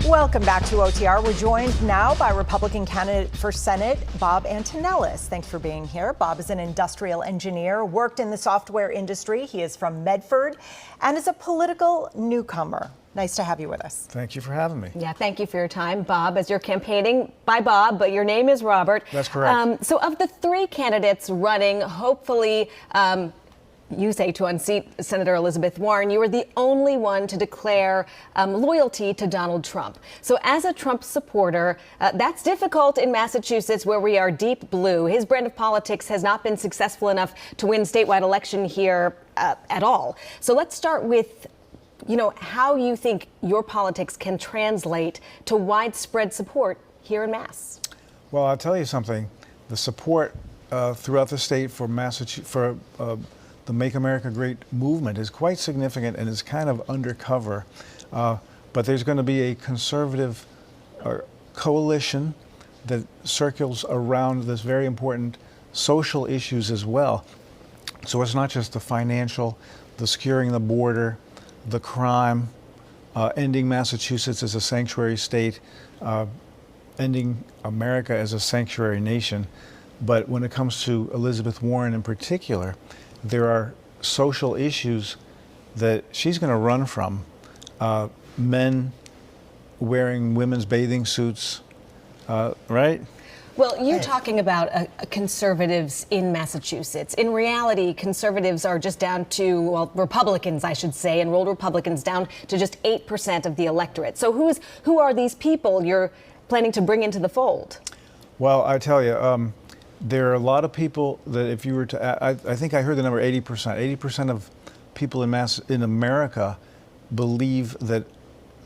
Welcome back to OTR. We're joined now by Republican candidate for Senate, Bob Antonellis. Thanks for being here. Bob is an industrial engineer, worked in the software industry. He is from Medford and is a political newcomer. Nice to have you with us. Thank you for having me. Yeah, thank you for your time, Bob, as you're campaigning by Bob, but your name is Robert. That's correct. So of the three candidates running, hopefully, you say to unseat Senator Elizabeth Warren, you were the only one to declare loyalty to Donald Trump. So as a Trump supporter, that's difficult in Massachusetts, where we are deep blue. His brand of politics has not been successful enough to win statewide election here at all. So let's start with how you think your politics can translate to widespread support here in Mass. Well, I'll tell you something. The support throughout the state for the Make America Great movement is quite significant and is kind of undercover. But there's going to be a conservative coalition that circles around this very important social issues as well. So it's not just the financial, the securing the border, the crime, ending Massachusetts as a sanctuary state, ending America as a sanctuary nation. But when it comes to Elizabeth Warren in particular, there are social issues that she's going to run from. Men wearing women's bathing suits, right? Well, you're talking about conservatives in Massachusetts. In reality, conservatives are just down to, well, Republicans, I should say, enrolled Republicans down to just 8% of the electorate. So who are these people you're planning to bring into the fold? Well, I tell you, there are a lot of people that if you were to, I think I heard the number 80%. 80% of people in America believe that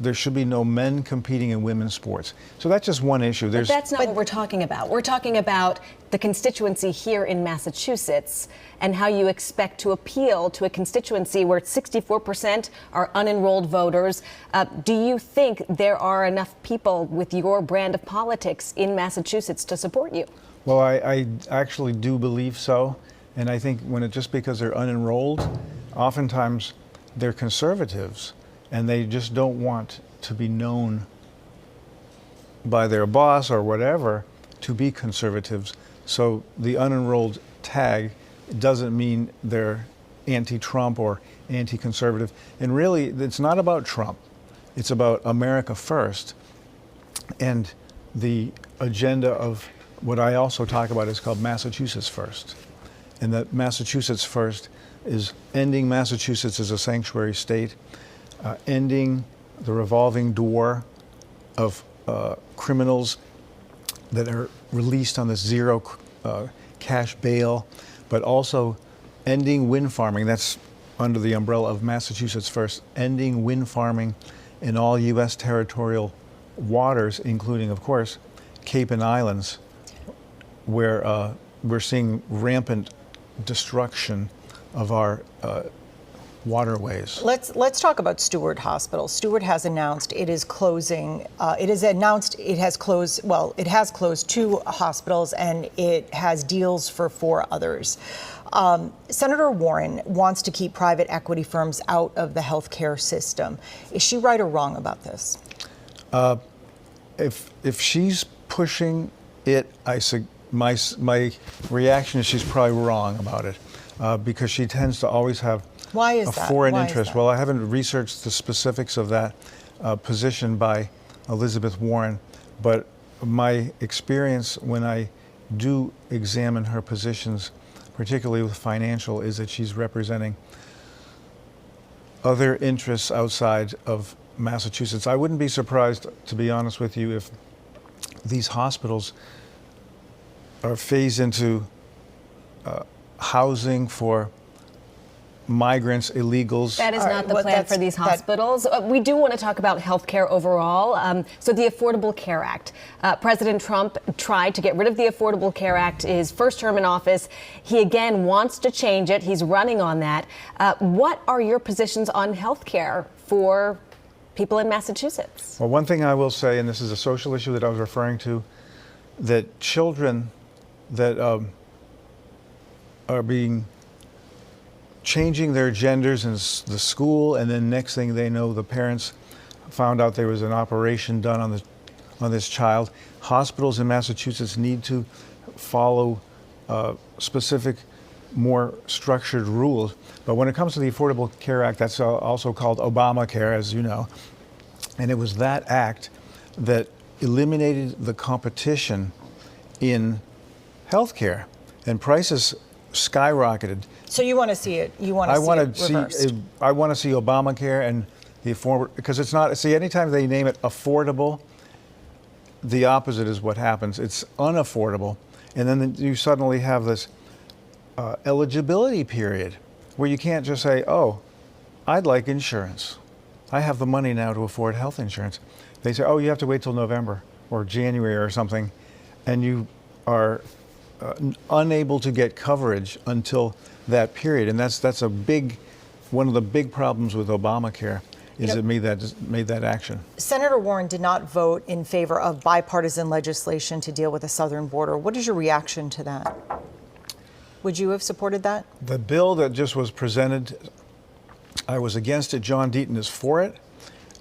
there should be no men competing in women's sports. So that's just one issue. But that's not what we're talking about. We're talking about the constituency here in Massachusetts and how you expect to appeal to a constituency where 64% are unenrolled voters. Do you think there are enough people with your brand of politics in Massachusetts to support you? Well, I actually do believe so. And I think just because they're unenrolled, oftentimes they're conservatives. And they just don't want to be known by their boss or whatever to be conservatives. So the unenrolled tag doesn't mean they're anti-Trump or anti-conservative. And really, it's not about Trump. It's about America first. And the agenda of what I also talk about is called Massachusetts First. And that Massachusetts First is ending Massachusetts as a sanctuary state, ending the revolving door of criminals that are released on this zero cash bail, but also ending wind farming. That's under the umbrella of Massachusetts First, ending wind farming in all U.S. territorial waters, including, of course, Cape and Islands, where we're seeing rampant destruction of our waterways. Let's talk about Stewart Hospital. Stewart has announced it is closing. It has closed 2 hospitals and it has deals for 4 others. Senator Warren wants to keep private equity firms out of the healthcare system. Is she right or wrong about this? If she's pushing it, my reaction is she's probably wrong about it, because she tends to always have a foreign interest. Well, I haven't researched the specifics of that position by Elizabeth Warren, but my experience when I do examine her positions, particularly with financial, is that she's representing other interests outside of Massachusetts. I wouldn't be surprised, to be honest with you, if these hospitals are phased into housing for migrants, illegals. That is not the plan for these hospitals. We do want to talk about health care overall. So the Affordable Care Act. President Trump tried to get rid of the Affordable Care Act his first term in office. He again wants to change it. He's running on that. What are your positions on health care for people in Massachusetts? Well, one thing I will say, and this is a social issue that I was referring to, that children that are changing their genders in the school, and then next thing they know, the parents found out there was an operation done on this child. Hospitals in Massachusetts need to follow specific, more structured rules. But when it comes to the Affordable Care Act, that's also called Obamacare, as you know, and it was that act that eliminated the competition in healthcare, and prices skyrocketed. So you want to see it? You want to I see want it to reversed? see. I want to see Obamacare and the affordable, because it's not. See, anytime they name it affordable, the opposite is what happens. It's unaffordable, and then you suddenly have this eligibility period where you can't just say, "Oh, I'd like insurance. I have the money now to afford health insurance." They say, "Oh, you have to wait till November or January or something," and you are unable to get coverage until that period. And that's a big, one of the big problems with Obamacare is it made that action. Senator Warren did not vote in favor of bipartisan legislation to deal with the southern border. What is your reaction to that? Would you have supported that? The bill that just was presented, I was against it. John Deaton is for it.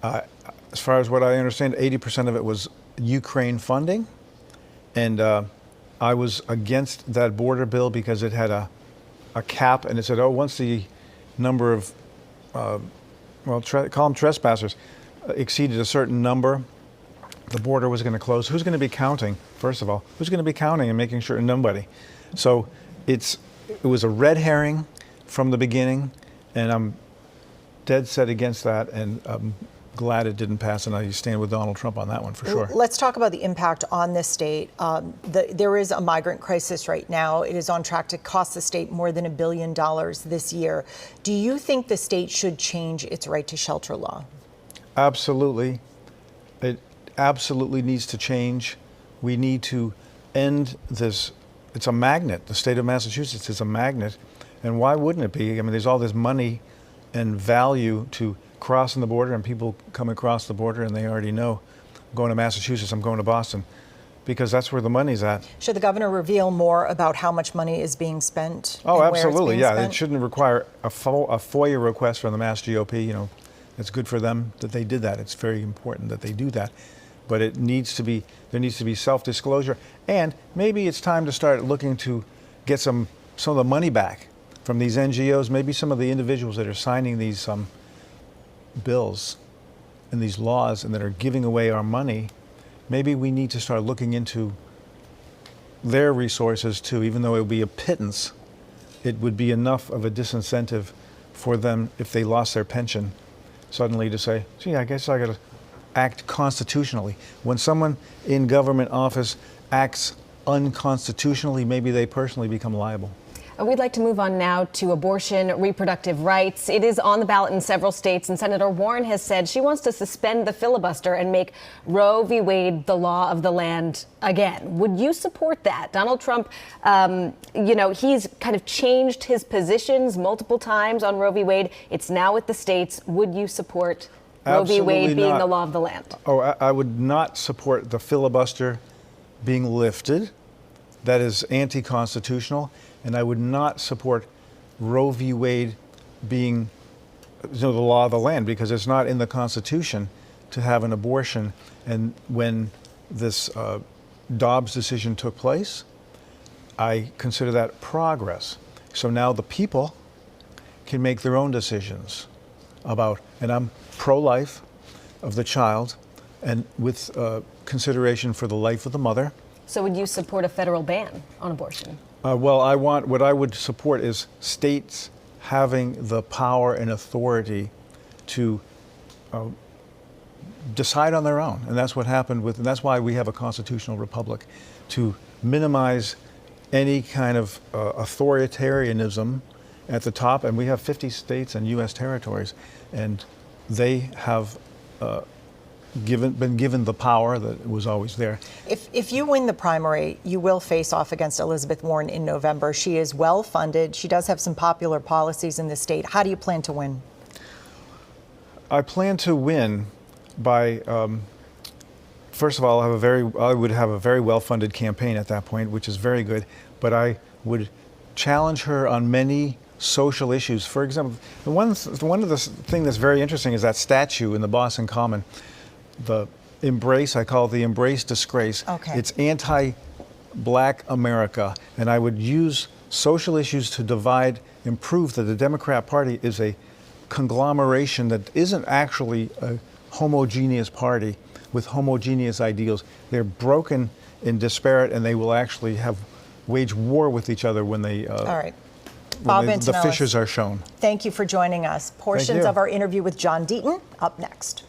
As far as what I understand, 80% of it was Ukraine funding. And I was against that border bill because it had a cap, and it said, oh, once the number of, call them trespassers, exceeded a certain number, the border was going to close. Who's going to be counting, first of all? Who's going to be counting and making sure? Nobody. So it was a red herring from the beginning, and I'm dead set against that, and I'm glad it didn't pass, and I stand with Donald Trump on that one for sure. Let's talk about the impact on this state. There is a migrant crisis right now. It is on track to cost the state more than $1 billion this year. Do you think the state should change its right to shelter law? Absolutely. It absolutely needs to change. We need to end this. It's a magnet. The state of Massachusetts is a magnet. And why wouldn't it be? I mean, there's all this money and value to crossing the border, and people come across the border and they already know, I'm going to Massachusetts, I'm going to Boston, because that's where the money's at. Should the governor reveal more about how much money is being spent? Oh, and where it's absolutely, being yeah. spent? It shouldn't require a FOIA request from the Mass GOP. You know, it's good for them that they did that. It's very important that they do that. But it needs to be, there needs to be self-disclosure, and maybe it's time to start looking to get some of the money back from these NGOs, maybe some of the individuals that are signing these bills and these laws and that are giving away our money. Maybe we need to start looking into their resources too. Even though it would be a pittance, it would be enough of a disincentive for them if they lost their pension suddenly to say, gee, I guess I got to act constitutionally. When someone in government office acts unconstitutionally, maybe they personally become liable. We'd like to move on now to abortion, reproductive rights. It is on the ballot in several states, and Senator Warren has said she wants to suspend the filibuster and make Roe v. Wade the law of the land again. Would you support that? Donald Trump, he's kind of changed his positions multiple times on Roe v. Wade. It's now with the states. Would you support Roe v. Wade being the law of the land? Oh, I would not support the filibuster being lifted. That is anti-constitutional. And I would not support Roe v. Wade being the law of the land, because it's not in the Constitution to have an abortion. And when this Dobbs decision took place, I consider that progress. So now the people can make their own decisions about, and I'm pro-life of the child, and with consideration for the life of the mother. So would you support a federal ban on abortion? What I would support is states having the power and authority to decide on their own. And that's what happened and that's why we have a constitutional republic, to minimize any kind of authoritarianism at the top. And we have 50 states and U.S. territories, and they have been given the power that was always there. If you win the primary, you will face off against Elizabeth Warren in November. She is well funded. She does have some popular policies in the state. How do you plan to win? I plan to win by, first of all, I would have a very well-funded campaign at that point, which is very good. But I would challenge her on many social issues. For example, one of the thing that's very interesting is that statue in the Boston Common, the Embrace. I call it the Embrace Disgrace. Okay. It's anti-Black America, and I would use social issues to divide and prove that the Democrat Party is a conglomeration that isn't actually a homogeneous party with homogeneous ideals. They're broken and disparate, and they will actually wage war with each other when they All right. Bob the Antonellis, fissures are shown. thank you for joining us. Portions you. of our interview with John Deaton up next.